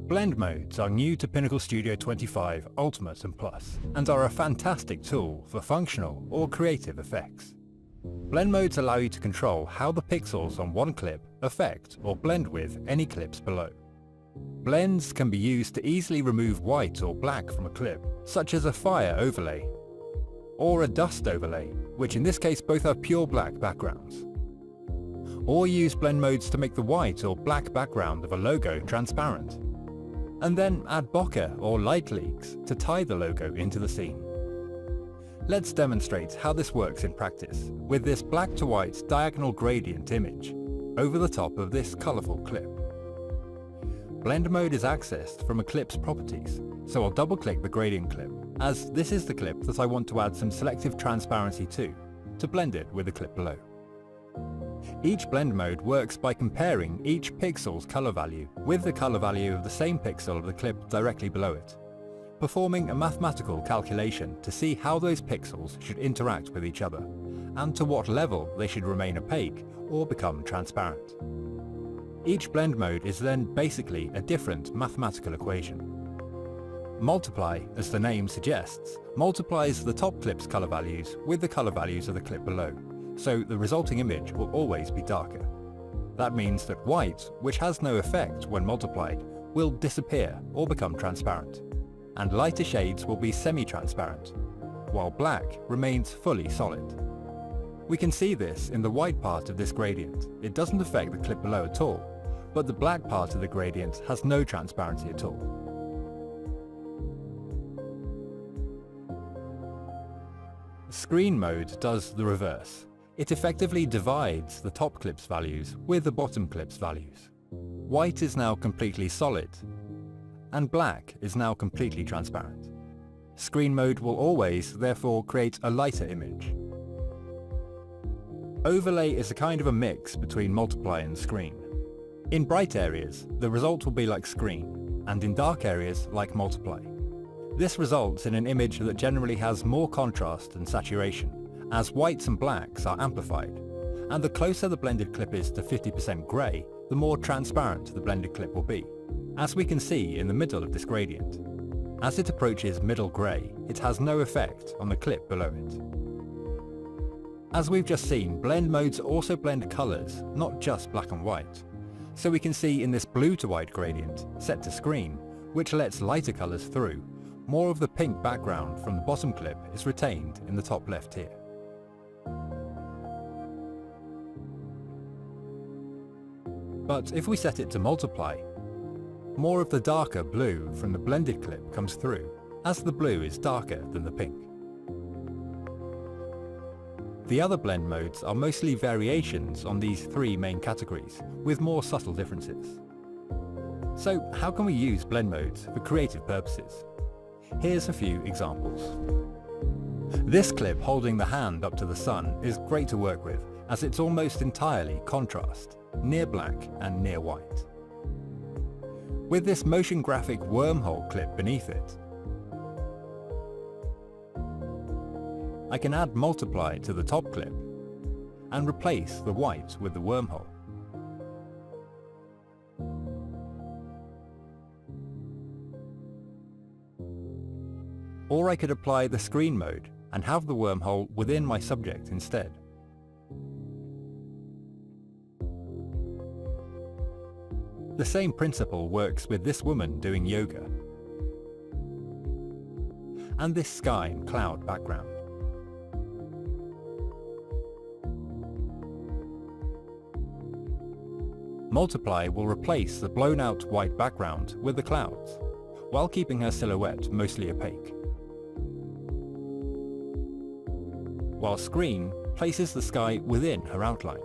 Blend modes are new to Pinnacle Studio 25 Ultimate and Plus, and are a fantastic tool for functional or creative effects. Blend modes allow you to control how the pixels on one clip affect or blend with any clips below. Blends can be used to easily remove white or black from a clip, such as a fire overlay, or a dust overlay, which in this case both have pure black backgrounds. Or use blend modes to make the white or black background of a logo transparent, and then add bokeh or light leaks to tie the logo into the scene. Let's demonstrate how this works in practice with this black to white diagonal gradient image over the top of this colourful clip. Blend mode is accessed from a clip's properties, so I'll double click the gradient clip, as this is the clip that I want to add some selective transparency to blend it with the clip below. Each blend mode works by comparing each pixel's color value with the color value of the same pixel of the clip directly below it, performing a mathematical calculation to see how those pixels should interact with each other, and to what level they should remain opaque or become transparent. Each blend mode is then basically a different mathematical equation. Multiply, as the name suggests, multiplies the top clip's color values with the color values of the clip below, so the resulting image will always be darker. That means that white, which has no effect when multiplied, will disappear or become transparent, and lighter shades will be semi-transparent, while black remains fully solid. We can see this in the white part of this gradient. It doesn't affect the clip below at all, but the black part of the gradient has no transparency at all. Screen mode does the reverse. It effectively divides the top clip's values with the bottom clip's values. White is now completely solid, and black is now completely transparent. Screen mode will always, therefore, create a lighter image. Overlay is a kind of a mix between multiply and screen. In bright areas, the result will be like screen, and in dark areas, like multiply. This results in an image that generally has more contrast and saturation, as whites and blacks are amplified, and the closer the blended clip is to 50% grey, the more transparent the blended clip will be, as we can see in the middle of this gradient. As it approaches middle grey, it has no effect on the clip below it. As we've just seen, blend modes also blend colours, not just black and white. So we can see in this blue to white gradient, set to screen, which lets lighter colours through, more of the pink background from the bottom clip is retained in the top left here. But if we set it to multiply, more of the darker blue from the blended clip comes through, as the blue is darker than the pink. The other blend modes are mostly variations on these three main categories, with more subtle differences. So how can we use blend modes for creative purposes? Here's a few examples. This clip holding the hand up to the sun is great to work with, as it's almost entirely contrast, near black and near white. With this motion graphic wormhole clip beneath it, I can add multiply to the top clip and replace the white with the wormhole. Or I could apply the screen mode and have the wormhole within my subject instead. The same principle works with this woman doing yoga and this sky and cloud background. Multiply will replace the blown out white background with the clouds, while keeping her silhouette mostly opaque. While screen places the sky within her outline.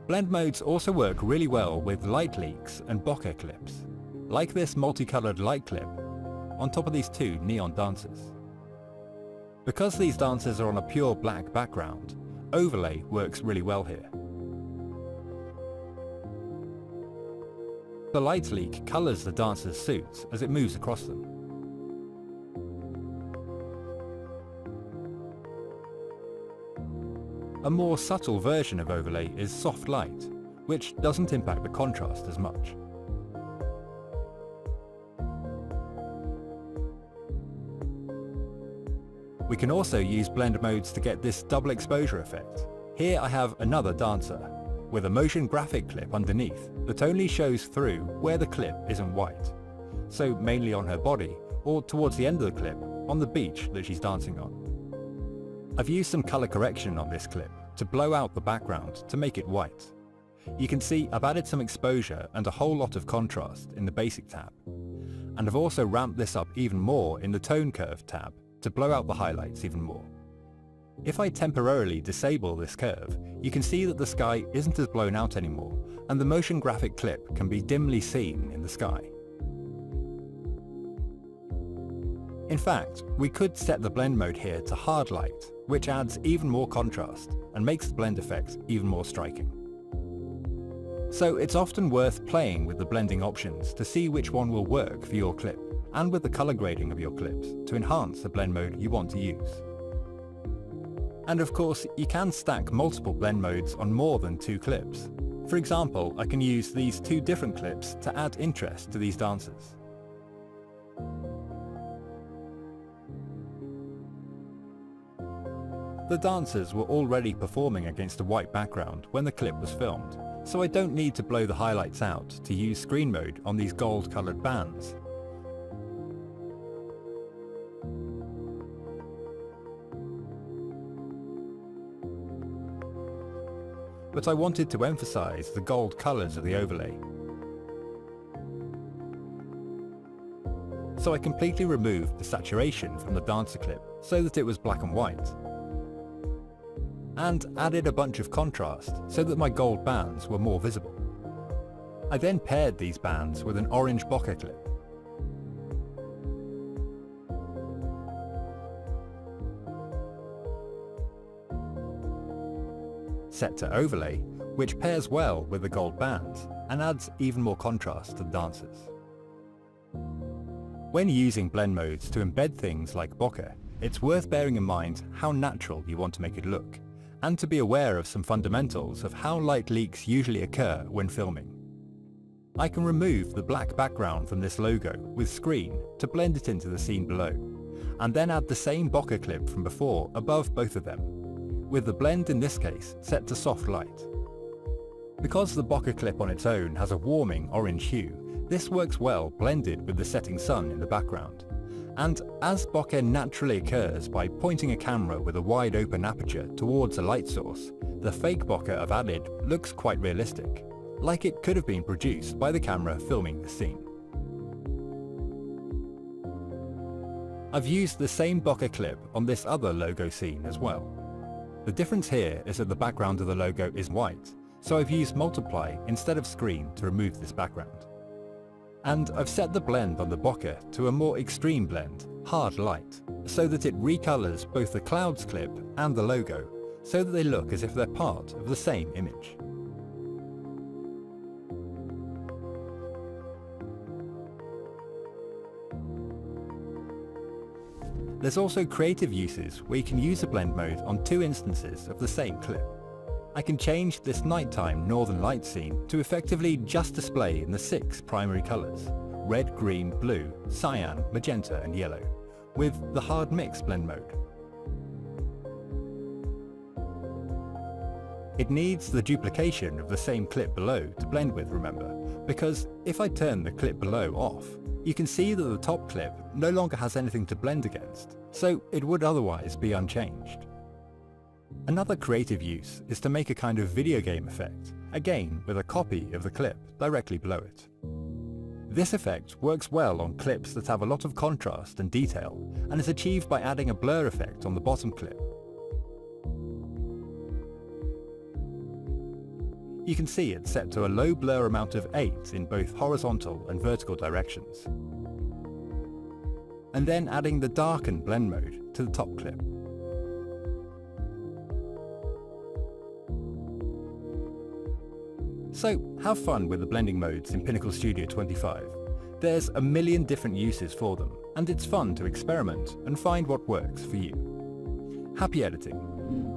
Blend modes also work really well with light leaks and bokeh clips, like this multicolored light clip on top of these two neon dancers. Because these dancers are on a pure black background, overlay works really well here. The light leak colours the dancers' suits as it moves across them. A more subtle version of overlay is soft light, which doesn't impact the contrast as much. We can also use blend modes to get this double exposure effect. Here I have another dancer, with a motion graphic clip underneath that only shows through where the clip isn't white, so mainly on her body, or towards the end of the clip, on the beach that she's dancing on. I've used some color correction on this clip to blow out the background to make it white. You can see I've added some exposure and a whole lot of contrast in the basic tab, and I've also ramped this up even more in the tone curve tab to blow out the highlights even more. If I temporarily disable this curve, you can see that the sky isn't as blown out anymore, and the motion graphic clip can be dimly seen in the sky. In fact, we could set the blend mode here to hard light, which adds even more contrast and makes the blend effect even more striking. So it's often worth playing with the blending options to see which one will work for your clip, and with the color grading of your clips to enhance the blend mode you want to use. And of course, you can stack multiple blend modes on more than 2 clips. For example, I can use these 2 different clips to add interest to these dancers. The dancers were already performing against a white background when the clip was filmed, so I don't need to blow the highlights out to use screen mode on these gold-colored bands. But I wanted to emphasize the gold colors of the overlay. So I completely removed the saturation from the dancer clip so that it was black and white, and added a bunch of contrast so that my gold bands were more visible. I then paired these bands with an orange bokeh clip. Set to overlay, which pairs well with the gold bands and adds even more contrast to the dancers. When using blend modes to embed things like bokeh, it's worth bearing in mind how natural you want to make it look, and to be aware of some fundamentals of how light leaks usually occur when filming. I can remove the black background from this logo with screen to blend it into the scene below, and then add the same bokeh clip from before above both of them, with the blend in this case set to soft light. Because the bokeh clip on its own has a warming orange hue, this works well blended with the setting sun in the background. And as bokeh naturally occurs by pointing a camera with a wide open aperture towards a light source, the fake bokeh I've added looks quite realistic, like it could have been produced by the camera filming the scene. I've used the same bokeh clip on this other logo scene as well. The difference here is that the background of the logo is white, so I've used multiply instead of screen to remove this background. And I've set the blend on the bokeh to a more extreme blend, hard light, so that it recolors both the clouds clip and the logo, so that they look as if they're part of the same image. There's also creative uses where you can use a blend mode on 2 instances of the same clip. I can change this nighttime northern light scene to effectively just display in the 6 primary colors: red, green, blue, cyan, magenta and yellow, with the hard mix blend mode. It needs the duplication of the same clip below to blend with, remember, because if I turn the clip below off, you can see that the top clip no longer has anything to blend against, so it would otherwise be unchanged. Another creative use is to make a kind of video game effect, again with a copy of the clip directly below it. This effect works well on clips that have a lot of contrast and detail, and is achieved by adding a blur effect on the bottom clip. You can see it's set to a low blur amount of 8 in both horizontal and vertical directions. And then adding the darken blend mode to the top clip. So have fun with the blending modes in Pinnacle Studio 25. There's a million different uses for them, and it's fun to experiment and find what works for you. Happy editing!